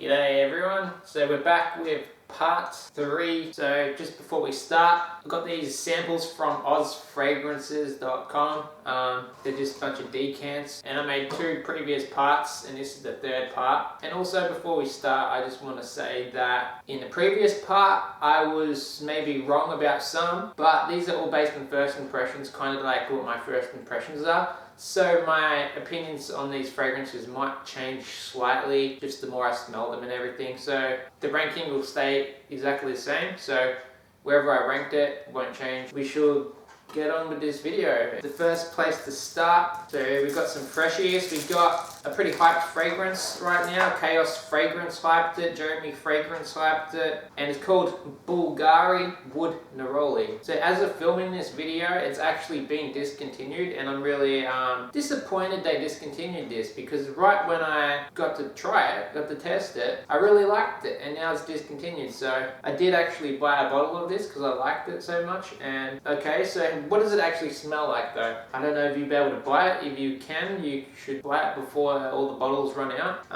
G'day everyone, so we're back with part 3. So just before we start, I've got these samples from ozfragrances.com. They're just a bunch of decants, and I made 2 previous parts and this is the 3rd part. And also before we start, I just want to say that in the previous part I was maybe wrong about some, but these are all based on first impressions, kind of like what my first impressions are. So my opinions on these fragrances might change slightly just the more I smell them and everything. So the ranking will stay exactly the same. So wherever I ranked it won't change. We should get on with this video. The first place to start, so we've got some freshies. We've got a pretty hyped fragrance right now. Chaos Fragrance hyped it, Jeremy Fragrance hyped it, and it's called Bulgari Wood Neroli. So as of filming this video, it's actually been discontinued, and I'm really disappointed they discontinued this, because right when I got to try it, got to test it, I really liked it, and now it's discontinued. So I did actually buy a bottle of this because I liked it so much. And okay, so what does it actually smell like though? I don't know if you'll be able to buy it. If you can, you should buy it before all the bottles run out.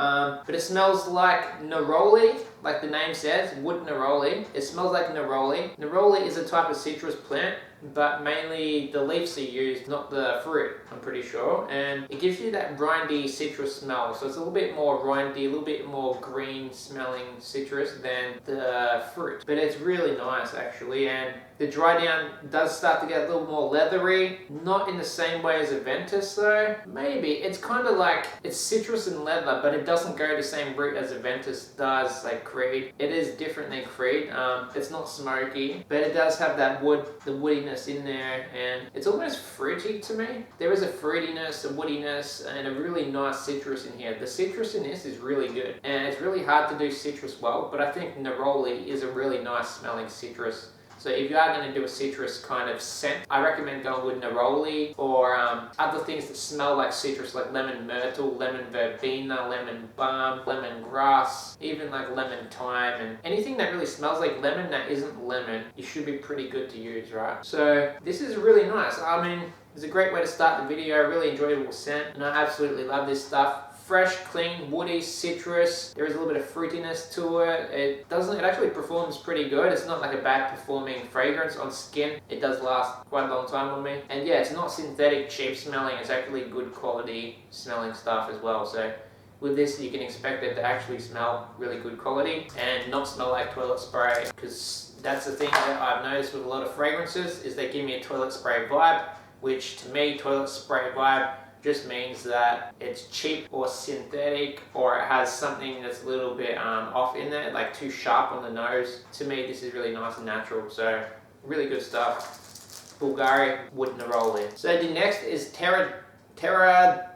But it smells like neroli, like the name says, wood neroli. It smells like neroli. Neroli is a type of citrus plant, but mainly the leaves are used, not the fruit, I'm pretty sure. And it gives you that rindy citrus smell. So it's a little bit more rindy, a little bit more green smelling citrus than the fruit. But it's really nice actually. And the dry down does start to get a little more leathery. Not in the same way as Aventus though. Maybe. It's kind of like, it's citrus and leather, but it doesn't go the same route as Aventus does, like Creed. It is different than Creed. It's not smoky, but it does have that wood, the woodiness in there, and it's almost fruity to me. There is a fruitiness, a woodiness, and a really nice citrus in here. The citrus in this is really good, and it's really hard to do citrus well, but I think neroli is a really nice smelling citrus. So if you are going to do a citrus kind of scent, I recommend going with neroli or other things that smell like citrus, like lemon myrtle, lemon verbena, lemon balm, lemon grass, even like lemon thyme, and anything that really smells like lemon that isn't lemon, you should be pretty good to use, right? So this is really nice. I mean, it's a great way to start the video, really enjoyable scent, and I absolutely love this stuff. Fresh, clean, woody, citrus. There is a little bit of fruitiness to it. It actually performs pretty good. It's not like a bad performing fragrance on skin. It does last quite a long time on me. And yeah, it's not synthetic, cheap smelling. It's actually good quality smelling stuff as well. So with this, you can expect it to actually smell really good quality and not smell like toilet spray, because that's the thing that I've noticed with a lot of fragrances is they give me a toilet spray vibe, which to me, toilet spray vibe just means that it's cheap or synthetic, or it has something that's a little bit off in there, like too sharp on the nose. To me, this is really nice and natural, so really good stuff. Bulgari Wood Neroli. So the next is Terra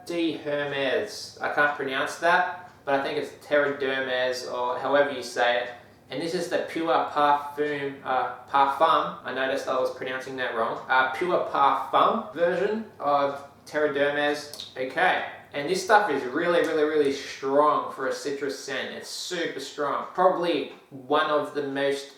de Hermes. I can't pronounce that, but I think it's Terra d'Hermes, or however you say it. And this is the Pure Parfum, I noticed I was pronouncing that wrong. Pure Parfum version of Terra d'Hermes. Okay, and this stuff is really strong for a citrus scent. It's super strong. Probably one of the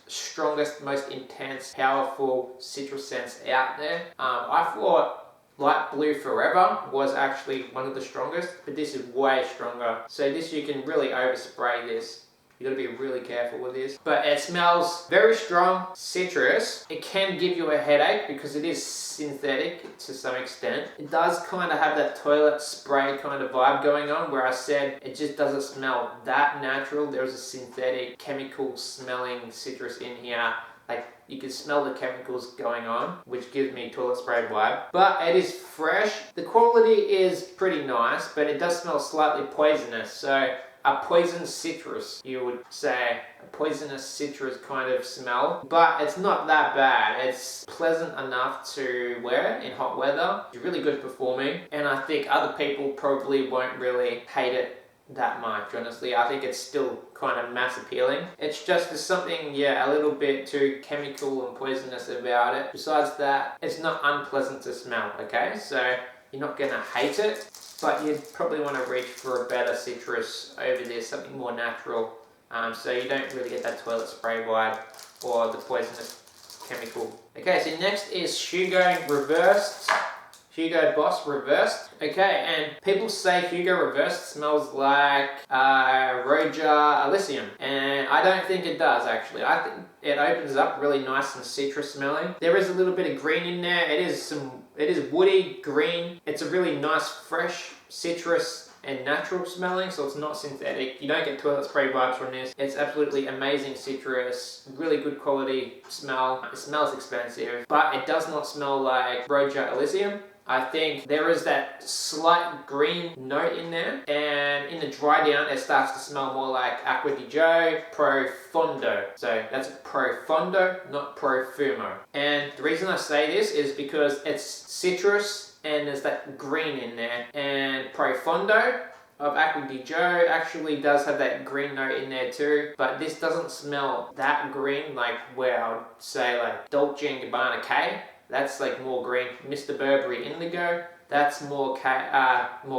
strongest, most intense, powerful citrus scents out there. I thought Light Blue Forever was actually one of the strongest, but this is way stronger. So this, you can really overspray this. You gotta be really careful with this. But it smells very strong citrus. It can give you a headache because it is synthetic to some extent. It does kind of have that toilet spray kind of vibe going on, where I said it just doesn't smell that natural. There's a synthetic chemical smelling citrus in here. Like, you can smell the chemicals going on, which gives me toilet spray vibe. But it is fresh. The quality is pretty nice, but it does smell slightly poisonous. So a poison citrus, you would say. A poisonous citrus kind of smell. But it's not that bad. It's pleasant enough to wear in hot weather. It's really good performing. And I think other people probably won't really hate it that much, honestly. I think it's still kind of mass appealing. It's just there's something, yeah, a little bit too chemical and poisonous about it. Besides that, it's not unpleasant to smell, okay? So you're not gonna hate it, but you'd probably want to reach for a better citrus over this, something more natural. So you don't really get that toilet spray vibe or the poisonous chemical. Okay, so next is Shoe Going Reversed Hugo Boss Reversed. Okay, and people say Hugo Reversed smells like Roja Elysium, and I don't think it does actually. I think it opens up really nice and citrus smelling. There is a little bit of green in there. It is woody green. It's a really nice fresh citrus and natural smelling, so it's not synthetic. You don't get toilet spray vibes from this. It's absolutely amazing citrus, really good quality smell. It smells expensive, but it does not smell like Roja Elysium. I think there is that slight green note in there, and in the dry down it starts to smell more like Acqua di Gio Profondo. So that's Profondo, not Profumo. And the reason I say this is because it's citrus and there's that green in there, and Profondo of Acqua di Gio actually does have that green note in there too, but this doesn't smell that green like where I would say like Dolce & Gabbana K. That's like more green. Mr. Burberry Indigo, that's more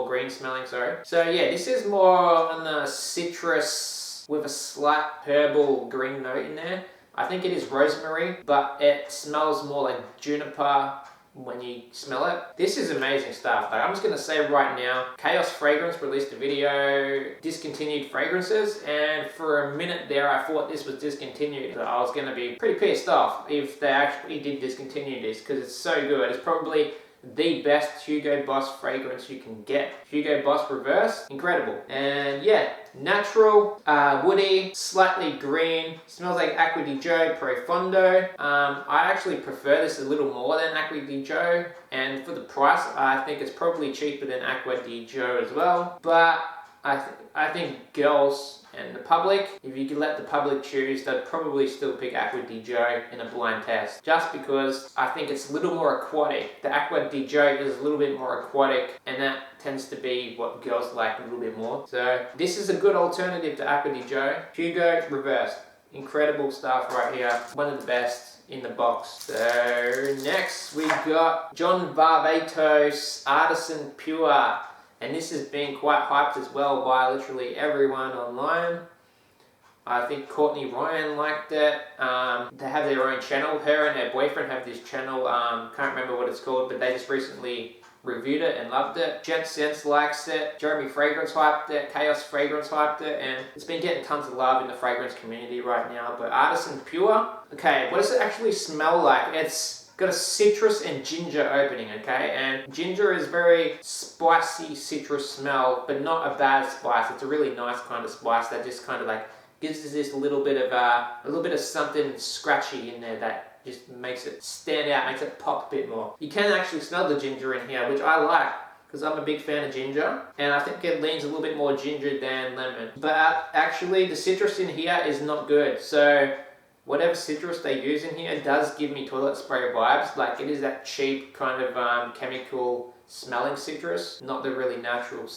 green smelling, sorry. So yeah, this is more on the citrus with a slight herbal green note in there. I think it is rosemary, but it smells more like juniper when you smell it. This is amazing stuff. Like, I'm just gonna say right now, Chaos Fragrance released a video, discontinued fragrances, and for a minute there I thought this was discontinued. So I was gonna be pretty pissed off if they actually did discontinue this, because it's so good. It's probably the best Hugo Boss fragrance you can get. Hugo Boss Reverse, incredible. And yeah, natural, woody, slightly green, smells like Acqua di Gio Profondo. I actually prefer this a little more than Acqua di Gio, and for the price I think it's probably cheaper than Acqua di Gio as well. But I think girls and the public, if you could let the public choose, they'd probably still pick Acqua di Gio in a blind test, just because I think it's a little more aquatic. The Acqua di Gio is a little bit more aquatic, and that tends to be what girls like a little bit more. So this is a good alternative to Acqua di Gio. Hugo Reversed, incredible stuff right here, one of the best in the box. So next we got John Varvatos Artisan Pure. And this has been quite hyped as well by literally everyone online. I think Courtney Ryan liked it. They have their own channel. Her and her boyfriend have this channel. Can't remember what it's called, but they just recently reviewed it and loved it. Jet Sense likes it. Jeremy Fragrance hyped it. Chaos Fragrance hyped it. And it's been getting tons of love in the fragrance community right now. But Artisan Pure. Okay, what does it actually smell like? It's got a citrus and ginger opening, okay? And ginger is very spicy citrus smell, but not a bad spice. It's a really nice kind of spice that just kind of like gives us this little bit of something scratchy in there that just makes it stand out, makes it pop a bit more. You can actually smell the ginger in here, which I like, because I'm a big fan of ginger, and I think it leans a little bit more ginger than lemon. But actually the citrus in here is not good. So whatever citrus they use in here does give me toilet spray vibes. Like, it is that cheap kind of chemical smelling citrus, not the really natural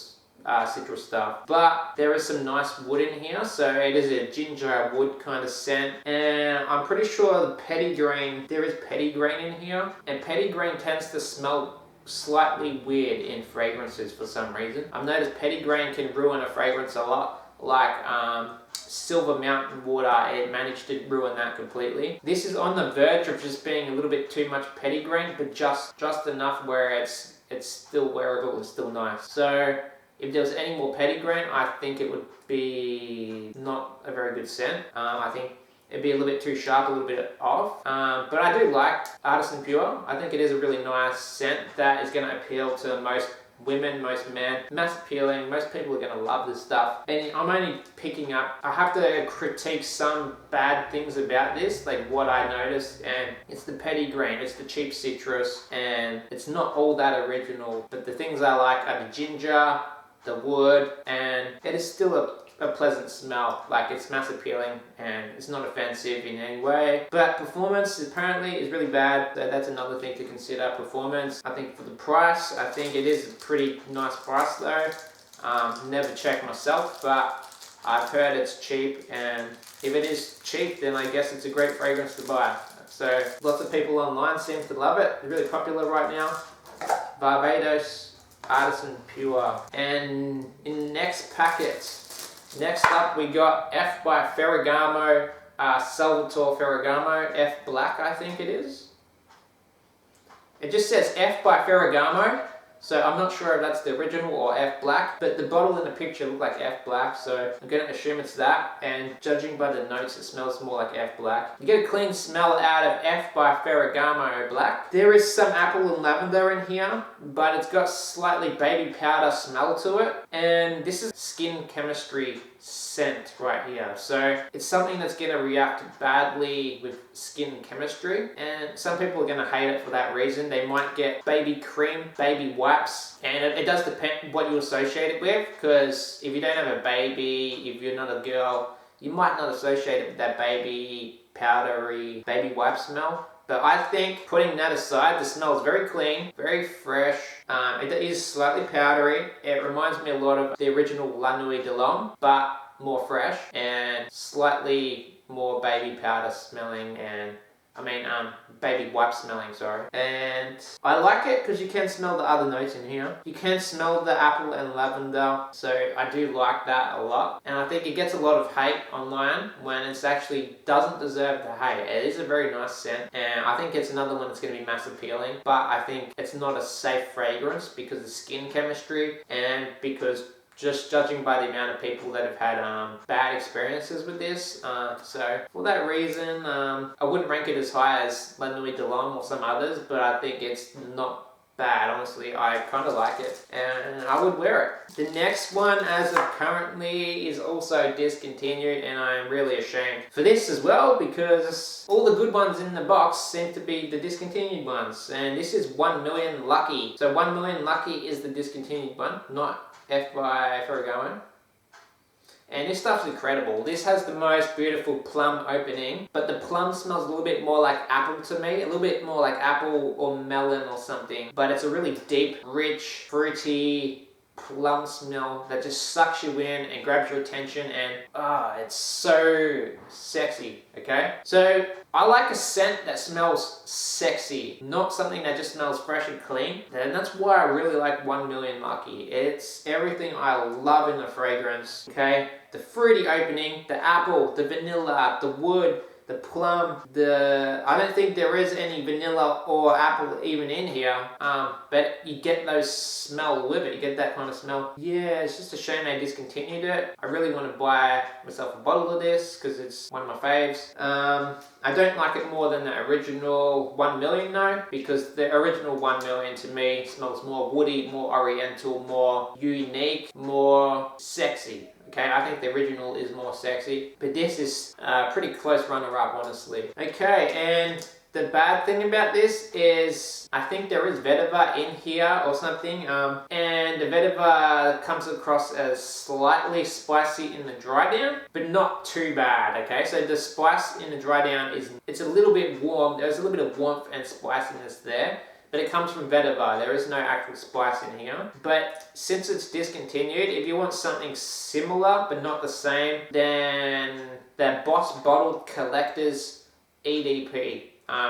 citrus stuff. But there is some nice wood in here, so it is a ginger wood kind of scent. And I'm pretty sure the petitgrain, there is petitgrain in here, and petitgrain tends to smell slightly weird in fragrances for some reason. I've noticed petitgrain can ruin a fragrance a lot, like Silver Mountain Water, it managed to ruin that completely. This is on the verge of just being a little bit too much petitgrain, but just enough where it's still wearable and still nice. So if there was any more petitgrain, I think it would be not a very good scent. I think it'd be a little bit too sharp, a little bit off. But I do like Artisan Pure. I think it is a really nice scent that is going to appeal to most women, most men. Mass appealing, most people are going to love this stuff. And I'm only picking up, I have to critique some bad things about this, like what I noticed, and it's the petitgrain, it's the cheap citrus, and it's not all that original. But the things I like are the ginger, the wood, and it is still a pleasant smell. Like, it's mass appealing and it's not offensive in any way. But performance apparently is really bad, so that's another thing to consider. Performance, I think for the price, I think it is a pretty nice price though. Never checked myself, but I've heard it's cheap, and if it is cheap, then I guess it's a great fragrance to buy. So lots of people online seem to love it. It's really popular right now. Varvatos Artisan Pure. And in the next packet, next up we got F by Ferragamo, Salvatore Ferragamo, F Black I think it is. It just says F by Ferragamo. So I'm not sure if that's the original or F Black, but the bottle in the picture looked like F Black, so I'm going to assume it's that, and judging by the notes, it smells more like F Black. You get a clean smell out of F by Ferragamo Black. There is some apple and lavender in here, but it's got slightly baby powder smell to it, and this is Skin Chemistry scent right here. So it's something that's going to react badly with skin chemistry, and some people are going to hate it for that reason. They might get baby cream, baby wipes, and it does depend what you associate it with, because if you don't have a baby, if you're not a girl, you might not associate it with that baby powdery baby wipe smell. But I think, putting that aside, the smell is very clean, very fresh. It is slightly powdery. It reminds me a lot of the original La Nuit de l'Homme, but more fresh and slightly more baby powder smelling, and baby wipe smelling, sorry. And I like it because you can smell the other notes in here. You can smell the apple and lavender, so I do like that a lot. And I think it gets a lot of hate online when it actually doesn't deserve the hate. It is a very nice scent, and I think it's another one that's going to be mass appealing, but I think it's not a safe fragrance because of skin chemistry, and because just judging by the amount of people that have had bad experiences with this. So for that reason, I wouldn't rank it as high as La Nuit de l'Homme or some others, but I think it's not bad. Honestly, I kind of like it, and I would wear it. The next one, as of currently, is also discontinued, and I'm really ashamed for this as well, because all the good ones in the box seem to be the discontinued ones, and this is 1 Million Lucky. So 1 Million Lucky is the discontinued one, not F by Ferragamo. And this stuff's incredible. This has the most beautiful plum opening, but the plum smells a little bit more like apple to me, a little bit more like apple or melon or something. But it's a really deep, rich, fruity plum smell that just sucks you in and grabs your attention, and it's so sexy, okay? So I like a scent that smells sexy, not something that just smells fresh and clean. And that's why I really like 1 Million Lucky. It's everything I love in the fragrance, okay? The fruity opening, the apple, the vanilla, the wood, the plum, I don't think there is any vanilla or apple even in here, but you get those smell with it. You get that kind of smell. Yeah, it's just a shame they discontinued it. I really want to buy myself a bottle of this because it's one of my faves. I don't like it more than the original 1 Million though, because the original 1 Million to me smells more woody, more oriental, more unique, more sexy. Okay, I think the original is more sexy, but this is a pretty close runner-up, honestly. Okay, and the bad thing about this is I think there is vetiver in here or something, and the vetiver comes across as slightly spicy in the dry down, but not too bad, okay? So the spice in the dry down it's a little bit warm. There's a little bit of warmth and spiciness there, but it comes from vetiver. There is no actual spice in here. But since it's discontinued, if you want something similar but not the same, then the Boss Bottled Collectors EDP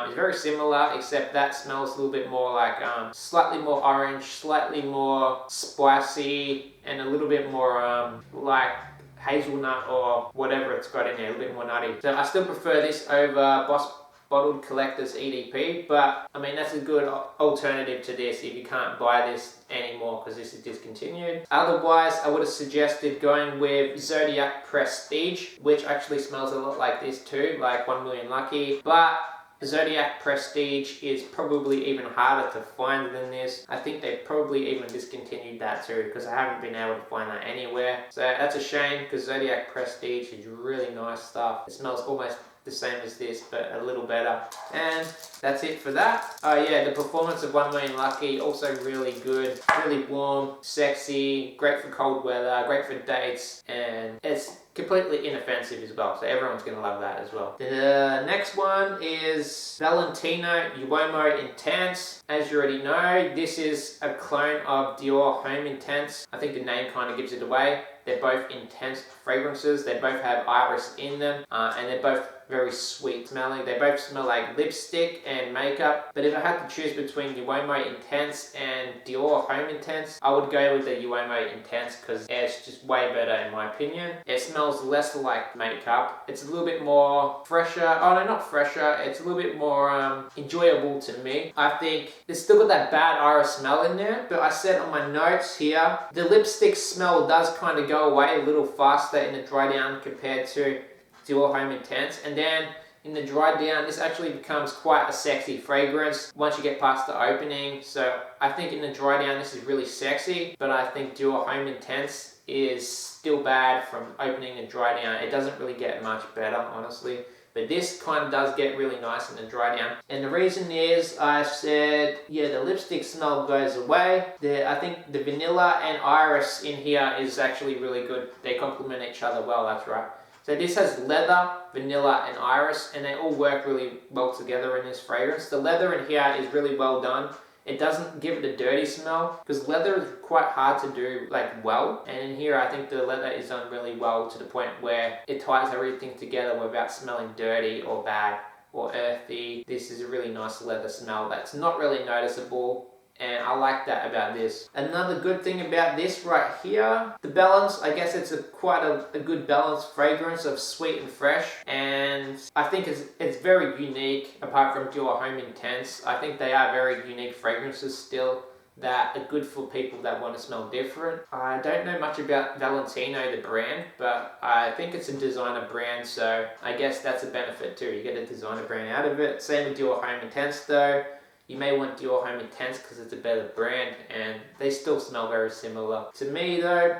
is very similar, except that smells a little bit more like slightly more orange, slightly more spicy, and a little bit more like hazelnut or whatever it's got in there, a little bit more nutty. So I still prefer this over Boss Bottled Collectors EDP, but I mean that's a good alternative to this if you can't buy this anymore because this is discontinued. Otherwise, I would have suggested going with Zodiac Prestige, which actually smells a lot like this too, like 1 Million Lucky, but Zodiac Prestige is probably even harder to find than this. I think they probably even discontinued that too, because I haven't been able to find that anywhere. So that's a shame, because Zodiac Prestige is really nice stuff. It smells almost the same as this, but a little better. And that's it for that. Oh yeah, the performance of 1 Million Lucky, also really good. Really warm, sexy, great for cold weather, great for dates, and it's completely inoffensive as well, so everyone's going to love that as well. The next one is Valentino Uomo Intense. As you already know, this is a clone of Dior Homme Intense. I think the name kind of gives it away. They're both intense fragrances. They both have iris in them, and they're both very sweet smelling. They both smell like lipstick and makeup. But if I had to choose between Uomo Intense and Dior Homme Intense, I would go with the Uomo Intense because it's just way better in my opinion. It smells less like makeup. It's a little bit more fresher. Oh no, not fresher. It's a little bit more enjoyable to me. I think it's still got that bad iris smell in there, but I said on my notes here, the lipstick smell does kind of go away a little faster in the dry down compared to Dior Homme Intense. And then in the dry down, this actually becomes quite a sexy fragrance once you get past the opening. So I think in the dry down, this is really sexy, but I think Dior Homme Intense is still bad from opening and dry down. It doesn't really get much better, honestly. But this kind of does get really nice in the dry down. And the reason is, I said, yeah, the lipstick smell goes away. I think the vanilla and iris in here is actually really good. They complement each other well, that's right. So this has leather, vanilla, and iris, and they all work really well together in this fragrance. The leather in here is really well done. It doesn't give it a dirty smell because leather is quite hard to do well. And in here, I think the leather is done really well to the point where it ties everything together without smelling dirty or bad or earthy. This is a really nice leather smell that's not really noticeable. And I like that about this. Another good thing about this right here, the balance. I guess it's quite a good balanced fragrance of sweet and fresh. And I think it's very unique apart from Dior Homme Intense. I think they are very unique fragrances still that are good for people that want to smell different. I don't know much about Valentino, the brand, but I think it's a designer brand, so I guess that's a benefit too. You get a designer brand out of it. Same with Dior Homme Intense though. You may want Dior Homme Intense because it's a better brand and they still smell very similar. To me though,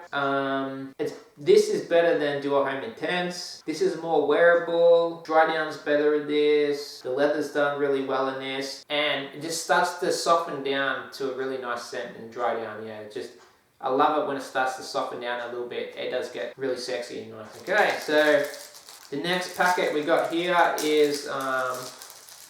this is better than Dior Homme Intense. This is more wearable. Dry down's better in this. The leather's done really well in this. And it just starts to soften down to a really nice scent in dry down. Yeah, I love it when it starts to soften down a little bit. It does get really sexy and nice. Okay, so the next packet we got here is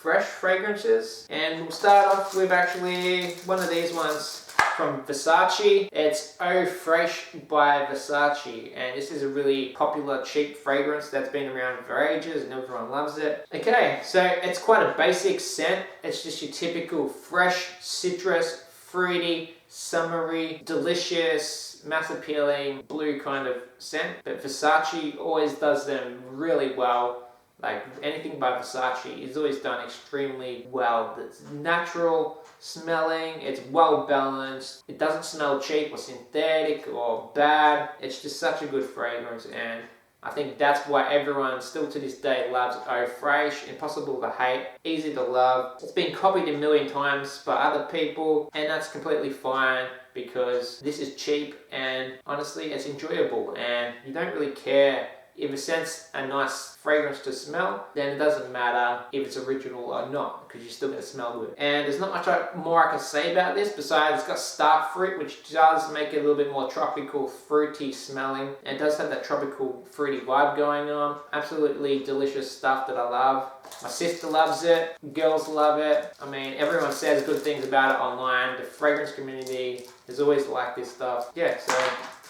fresh fragrances, and we'll start off with actually one of these ones from Versace. It's Eau Fraiche by Versace, and this is a really popular cheap fragrance that's been around for ages and everyone loves it. Okay, so it's quite a basic scent. It's just your typical fresh citrus, fruity, summery, delicious, mass appealing blue kind of scent. But Versace always does them really well. Like anything by Versace is always done extremely well. It's natural smelling, it's well balanced, it doesn't smell cheap or synthetic or bad. It's just such a good fragrance, and I think that's why everyone still to this day loves Eau Fraiche. Impossible to hate, easy to love. It's been copied a million times by other people, and that's completely fine because this is cheap and honestly it's enjoyable, and you don't really care if it sends a nice fragrance to smell, then it doesn't matter if it's original or not, because you're still going to smell good. And there's not much more I can say about this besides it's got star fruit, which does make it a little bit more tropical, fruity smelling. And it does have that tropical, fruity vibe going on. Absolutely delicious stuff that I love. My sister loves it, girls love it. I mean, everyone says good things about it online. The fragrance community is always like this stuff. Yeah, so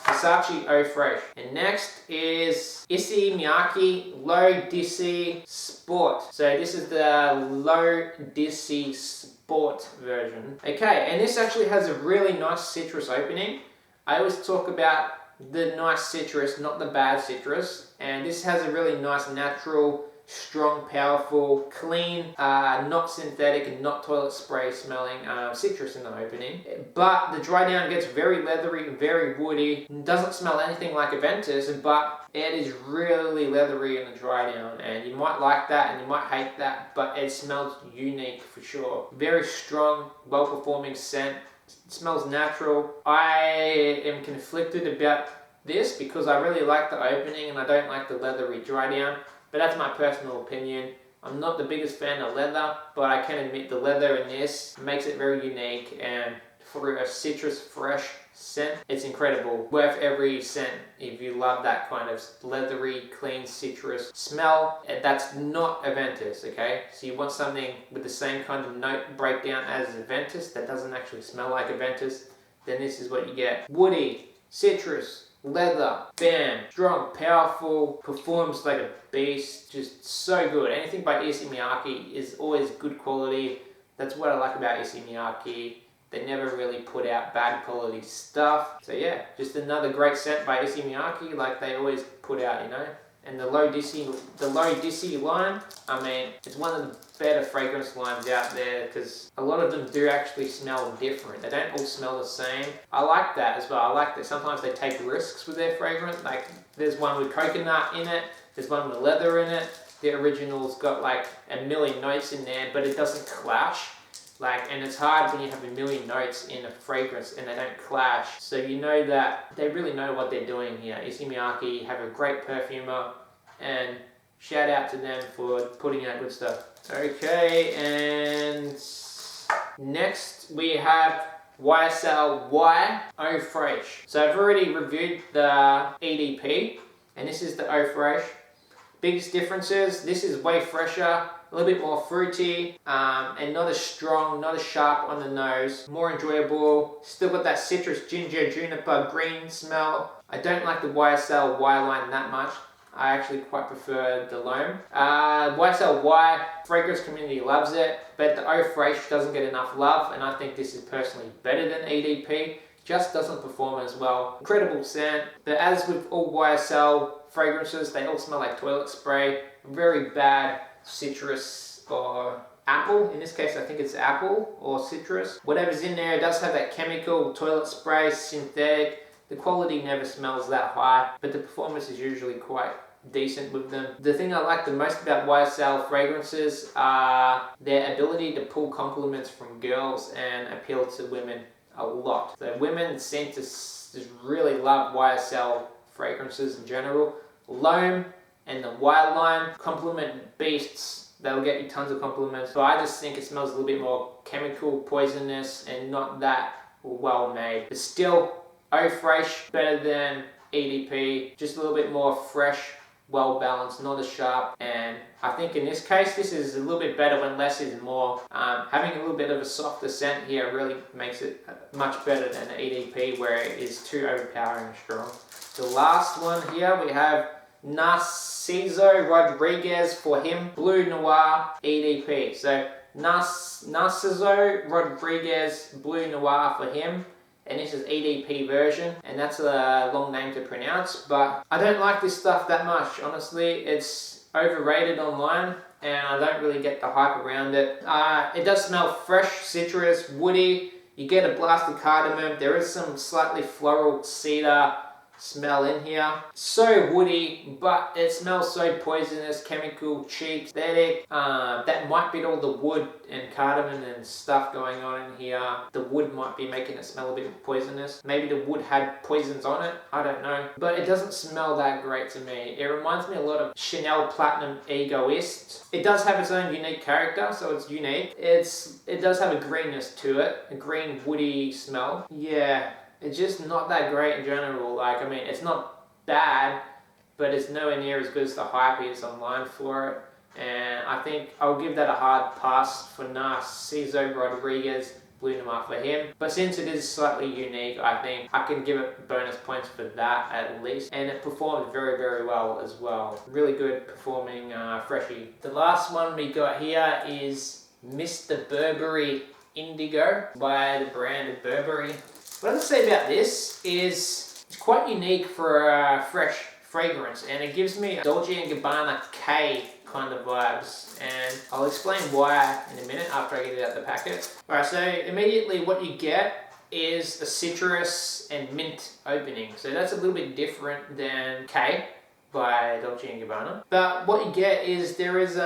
Versace Eau Fraiche. And next is Issey Miyake L'Eau d'Issey Sport. So this is the L'Eau d'Issey Sport version. Okay, and this actually has a really nice citrus opening. I always talk about the nice citrus, not the bad citrus. And this has a really nice natural, strong, powerful, clean, not synthetic and not toilet spray smelling citrus in the opening. But the dry down gets very leathery, very woody. It doesn't smell anything like Aventus, but it is really leathery in the dry down. And you might like that and you might hate that, but it smells unique for sure. Very strong, well-performing scent. It smells natural. I am conflicted about this because I really like the opening and I don't like the leathery dry down. But that's my personal opinion. I'm not the biggest fan of leather, but I can admit the leather in this makes it very unique, and for a citrus fresh scent, it's incredible. Worth every cent if you love that kind of leathery, clean citrus smell. That's not Aventus, okay? So you want something with the same kind of note breakdown as Aventus that doesn't actually smell like Aventus, then this is what you get. Woody, citrus, leather, bam, strong, powerful, performs like a beast, just so good. Anything by Issey Miyake is always good quality. That's what I like about Issey Miyake. They never really put out bad quality stuff. So yeah, just another great scent by Issey Miyake, like they always put out, you know. And the Low Dissy line, I mean, it's one of the better fragrance lines out there because a lot of them do actually smell different. They don't all smell the same. I like that as well. I like that sometimes they take risks with their fragrance. Like there's one with coconut in it, there's one with leather in it. The original's got like a million notes in there, but it doesn't clash. Like, and it's hard when you have a million notes in a fragrance and they don't clash. So you know that they really know what they're doing here. Issey Miyake have a great perfumer, and shout out to them for putting out good stuff. Okay, and next we have YSL Y Eau Fraiche. So I've already reviewed the EDP, and this is the Eau Fraiche. Biggest differences, this is way fresher, a little bit more fruity, and not as strong, not as sharp on the nose, more enjoyable, still got that citrus, ginger, juniper, green smell. I don't like the YSL Y line that much. I actually quite prefer the L'Homme. YSL Y, fragrance community loves it, but the Eau Fraiche doesn't get enough love, and I think this is personally better than EDP. Just doesn't perform as well. Incredible scent, but as with all YSL fragrances, they all smell like toilet spray. Very bad citrus or apple. In this case, I think it's apple or citrus. Whatever's in there, it does have that chemical toilet spray, synthetic. The quality never smells that high, but the performance is usually quite decent with them. The thing I like the most about YSL fragrances are their ability to pull compliments from girls and appeal to women a lot. So women seem to just really love YSL fragrances in general. L'Homme and the Y line, compliment beasts. They'll get you tons of compliments. But I just think it smells a little bit more chemical, poisonous, and not that well made. But still, Eau Fraiche better than EDP. Just a little bit more fresh, well balanced, not as sharp. And I think in this case, this is a little bit better when less is more. Having a little bit of a softer scent here really makes it much better than the EDP, where it is too overpowering and strong. The last one here, we have Narciso Rodriguez for him, Bleu Noir EDP. So Narciso Rodriguez Bleu Noir for him. And this is EDP version, and that's a long name to pronounce, but I don't like this stuff that much, honestly. It's overrated online, and I don't really get the hype around it. It does smell fresh, citrus, woody. You get a blast of cardamom. There is some slightly floral cedar smell in here. So woody, but it smells so poisonous, chemical, cheap, aesthetic. That might be all the wood and cardamom and stuff going on in here. The wood might be making it smell a bit poisonous. Maybe the wood had poisons on it, I don't know. But it doesn't smell that great to me. It reminds me a lot of Chanel Platinum Egoist. It does have its own unique character, so it's unique. It does have a greenness to it, a green woody smell. Yeah. It's just not that great in general. Like, I mean, it's not bad, but it's nowhere near as good as the hype is online for it. And I think I'll give that a hard pass for Narciso Rodriguez Bleu Noir for him. But since it is slightly unique, I think I can give it bonus points for that at least. And it performed very, very well as well. Really good performing freshie. The last one we got here is Mr. Burberry Indigo by the brand of Burberry. What I have to say about this is it's quite unique for a fresh fragrance, and it gives me a Dolce & Gabbana K kind of vibes, and I'll explain why in a minute after I get it out the packet. Alright, so immediately what you get is a citrus and mint opening, so that's a little bit different than K by Dolce & Gabbana. But what you get is there is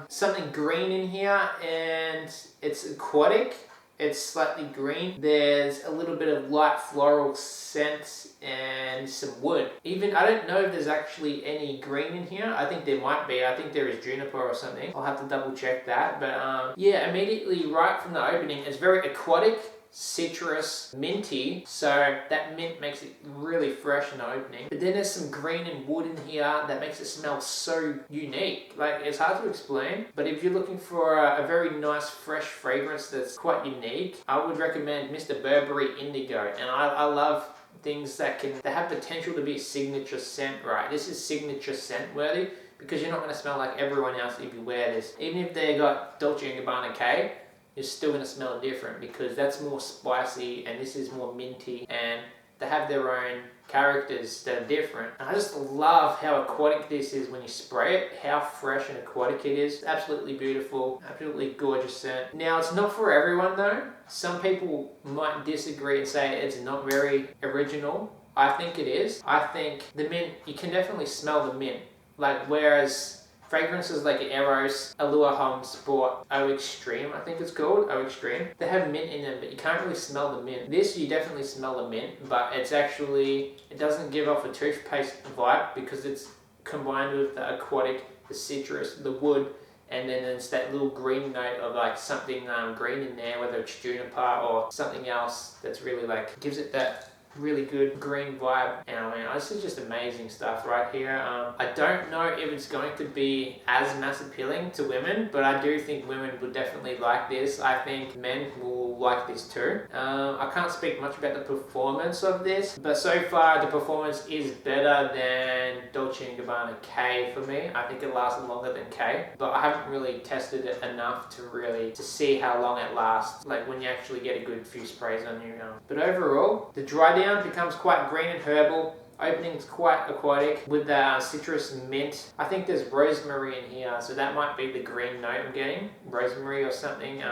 something green in here, and it's aquatic. It's slightly green. There's a little bit of light floral scent and some wood. Even, I don't know if there's actually any green in here. I think there might be. I think there is juniper or something. I'll have to double check that. But yeah, immediately right from the opening, it's very aquatic, citrus, minty. So that mint makes it really fresh in the opening. But then there's some green and wood in here that makes it smell so unique. Like, it's hard to explain, but if you're looking for a very nice fresh fragrance that's quite unique, I would recommend Mr. Burberry Indigo. And I love things that have potential to be a signature scent, right? This is signature scent worthy because you're not going to smell like everyone else if you wear this. Even if they got Dolce & Gabbana K, you're still going to smell different because that's more spicy and this is more minty, and they have their own characters that are different. And I just love how aquatic this is when you spray it, how fresh and aquatic it is. It's absolutely beautiful, absolutely gorgeous scent. Now, it's not for everyone though. Some people might disagree and say it's not very original. I think it is. I think the mint, you can definitely smell the mint. Like, whereas fragrances like Eros, Allure Homme Sport, O Extreme, I think it's called, O Extreme, they have mint in them, but you can't really smell the mint. This, you definitely smell the mint, but it's actually, it doesn't give off a toothpaste vibe because it's combined with the aquatic, the citrus, the wood, and then there's that little green note of like something green in there, whether it's juniper or something else that's really like, gives it that really good green vibe. And I mean, this is just amazing stuff right here. I don't know if it's going to be as mass appealing to women, but I do think women would definitely like this. I think men will like this too. I can't speak much about the performance of this, but so far the performance is better than Dolce & Gabbana K for me. I think it lasts longer than K, but I haven't really tested it enough to see how long it lasts, like when you actually get a good few sprays on you. But overall, the dry down becomes quite green and herbal. Opening's quite aquatic with the citrus mint. I think there's rosemary in here, so that might be the green note I'm getting. Rosemary or something.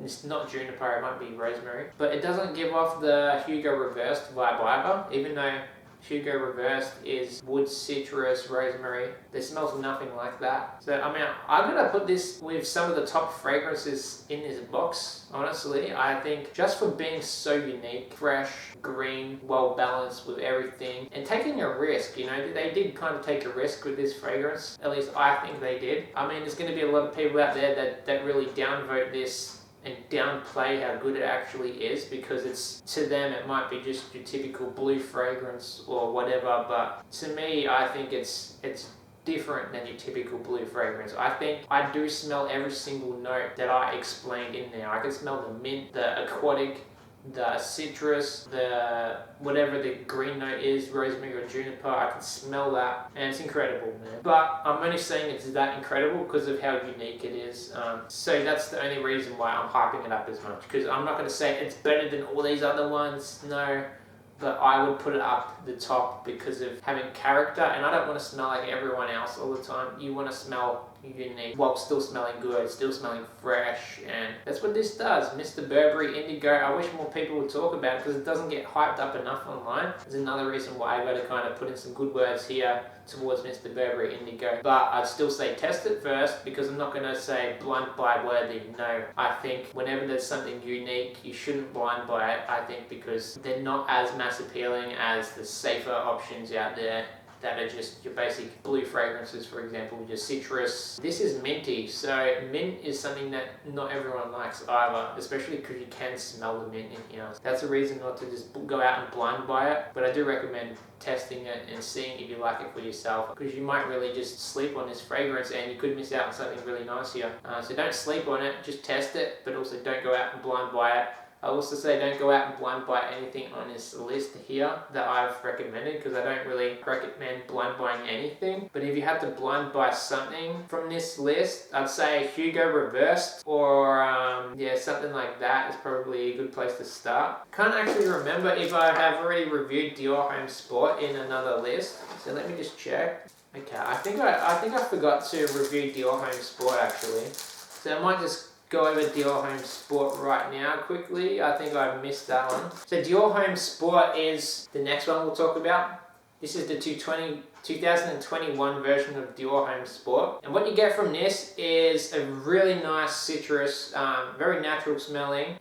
It's not juniper, it might be rosemary. But it doesn't give off the Hugo Reversed vibe either, even though Hugo Reversed is wood, citrus, rosemary. There smells nothing like that. So, I mean, I'm going to put this with some of the top fragrances in this box, honestly. I think just for being so unique, fresh, green, well balanced with everything, and taking a risk, you know, they did kind of take a risk with this fragrance. At least I think they did. I mean, there's going to be a lot of people out there that really downvote this and downplay how good it actually is, because it's, to them it might be just your typical blue fragrance or whatever, but to me I think it's different than your typical blue fragrance. I think I do smell every single note that I explained in there. I can smell the mint, the aquatic, the citrus, the whatever the green note is, rosemary or juniper. I can smell that, and it's incredible, man. But I'm only saying it's that incredible because of how unique it is. So that's the only reason why I'm hyping it up as much, because I'm not going to say it's better than all these other ones, no, but I would put it up the top because of having character, and I don't want to smell like everyone else all the time. You want to smell unique while still smelling good, still smelling fresh, and that's what this does. Mr. Burberry Indigo, I wish more people would talk about it because it doesn't get hyped up enough online. There's another reason why I got to kind of put in some good words here towards Mr. Burberry Indigo, but I'd still say test it first, because I'm not going to say blind buy worthy. No, I think whenever there's something unique, you shouldn't blind buy it, I think, because they're not as mass appealing as the safer options out there that are just your basic blue fragrances, for example, your citrus. This is minty, so mint is something that not everyone likes either, especially because you can smell the mint in here. That's a reason not to just go out and blind buy it, but I do recommend testing it and seeing if you like it for yourself, because you might really just sleep on this fragrance and you could miss out on something really nice here. So don't sleep on it, just test it, but also don't go out and blind buy it. I'll also say don't go out and blind buy anything on this list here that I've recommended, because I don't really recommend blind buying anything. But if you had to blind buy something from this list, I'd say Hugo Reversed or yeah, something like that is probably a good place to start. Can't actually remember if I have already reviewed Dior Homme Sport in another list, so let me just check. Okay, I think I forgot to review Dior Homme Sport actually, so I might just go over Dior Homme Sport right now quickly. I think I missed that one. So Dior Homme Sport is the next one we'll talk about. This is the 2021 version of Dior Homme Sport. And what you get from this is a really nice citrus, very natural smelling.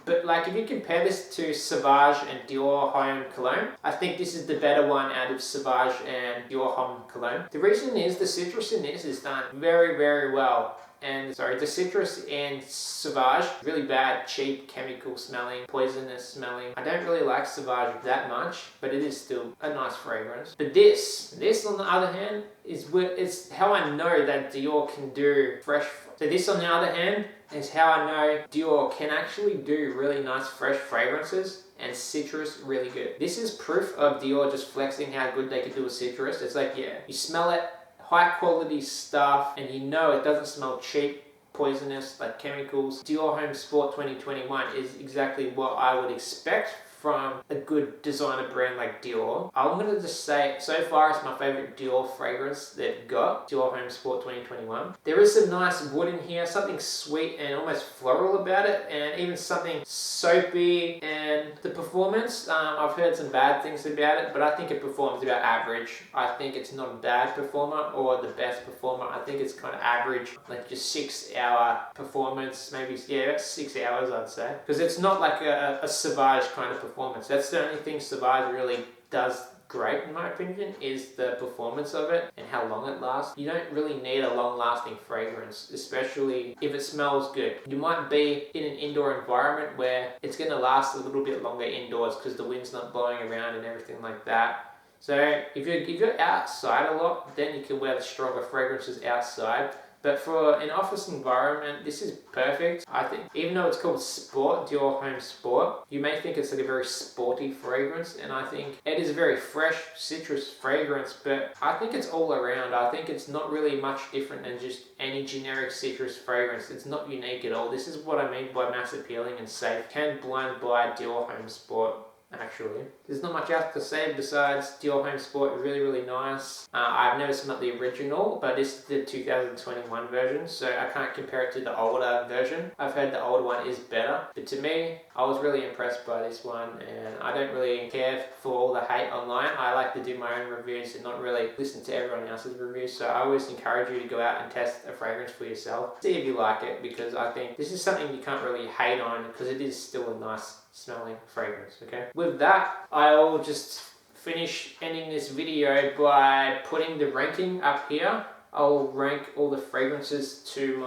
But like, if you compare this to Sauvage and Dior Homme Cologne, I think this is the better one out of Sauvage and Dior Homme Cologne. The reason is the citrus in this is done very, very well. And sorry, the citrus in Sauvage, really bad, cheap, chemical smelling, poisonous smelling. I don't really like Sauvage that much, but it is still a nice fragrance. But this on the other hand, is how I know that Dior can do fresh. So this on the other hand is how I know Dior can actually do really nice fresh fragrances and citrus, really good. This is proof of Dior just flexing how good they can do with citrus. It's like, yeah, you smell it, high quality stuff, and you know it doesn't smell cheap, poisonous, like chemicals. Dior Homme Sport 2021 is exactly what I would expect from a good designer brand like Dior. I'm gonna just say, so far it's my favorite Dior fragrance they've got, Dior Homme Sport 2021. There is some nice wood in here, something sweet and almost floral about it, and even something soapy. And the performance, I've heard some bad things about it, but I think it performs about average. I think it's not a bad performer or the best performer. I think it's kind of average, like just 6 hour performance, maybe, yeah, about 6 hours I'd say. Because it's not like a Sauvage kind of performance. That's the only thing Sauvage really does great, in my opinion, is the performance of it and how long it lasts. You don't really need a long-lasting fragrance, especially if it smells good. You might be in an indoor environment where it's going to last a little bit longer indoors because the wind's not blowing around and everything like that. So if you're outside a lot, then you can wear the stronger fragrances outside. But for an office environment, this is perfect. I think, even though it's called Sport, Dior Homme Sport, you may think it's like a very sporty fragrance, and I think it is a very fresh citrus fragrance, but I think it's all around. I think it's not really much different than just any generic citrus fragrance. It's not unique at all. This is what I mean by mass appealing and safe. Can blind buy Dior Homme Sport. Actually, there's not much else to say besides Dior Homme Sport, really, really nice. I've never smelled the original, but this is the 2021 version, so I can't compare it to the older version. I've heard the older one is better, but to me, I was really impressed by this one, and I don't really care for all the hate online. I like to do my own reviews and not really listen to everyone else's reviews, so I always encourage you to go out and test a fragrance for yourself. See if you like it, because I think this is something you can't really hate on, because it is still a nice smelling fragrance, okay? With that, I'll just finish ending this video by putting the ranking up here. I'll rank all the fragrances to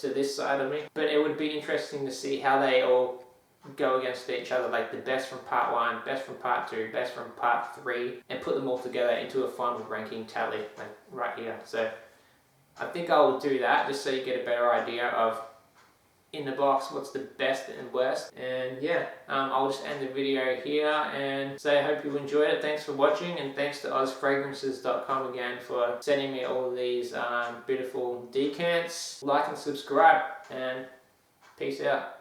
this side of me, but it would be interesting to see how they all go against each other, like the best from part 1, best from part 2, best from part 3, and put them all together into a final ranking tally, like right here. So I think I will do that just so you get a better idea of in the box what's the best and worst. And yeah, I'll just end the video here and say I hope you enjoyed it. Thanks for watching, and thanks to ozfragrances.com again for sending me all of these beautiful decants. Like and subscribe, and peace out.